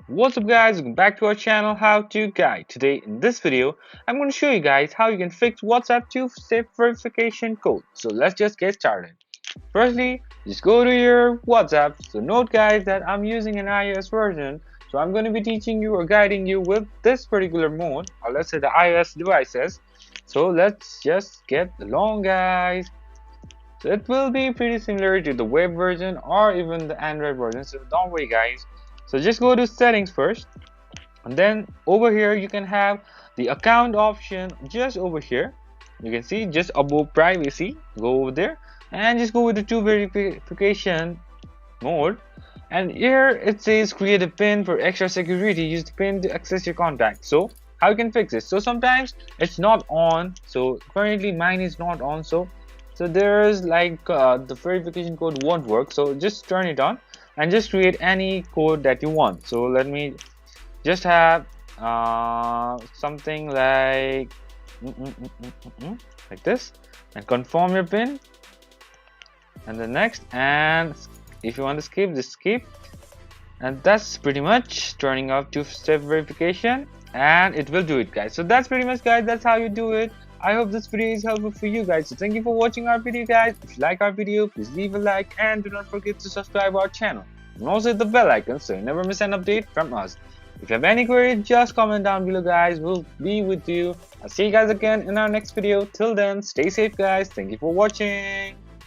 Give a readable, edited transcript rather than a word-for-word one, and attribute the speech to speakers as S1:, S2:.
S1: What's up guys, welcome back to our channel How To Guide. Today in this video I'm going to show you guys how you can fix WhatsApp two-step verification code. So let's just get started. Firstly, just go to your WhatsApp. So note guys that I'm using an iOS version, so I'm going to be teaching you or guiding you with this particular mode, or let's say the iOS devices. So let's just get along guys. So it will be pretty similar to the web version or even the Android version, so don't worry guys. So just go to settings first, and then over here you can have the account option just over here. You can see just above privacy, go over there and just go with the two verification mode, and here it says create a pin for extra security, use the pin to access your contact. So how you can fix it? So sometimes it's not on, so currently mine is not on, so there's like the verification code won't work, so just turn it on and just create any code that you want. So let me just have something like like this, and confirm your pin and the next, and if you want to skip, just skip. And that's pretty much turning off two-step verification, and it will do it guys. So that's pretty much guys, that's how you do it. I hope this video is helpful for you guys. So thank you for watching our video guys. If you like our video, please leave a like and do not forget to subscribe our channel. And also hit the bell icon so you never miss an update from us. If you have any queries, just comment down below guys. We'll be with you. I'll see you guys again in our next video. Till then, stay safe guys. Thank you for watching.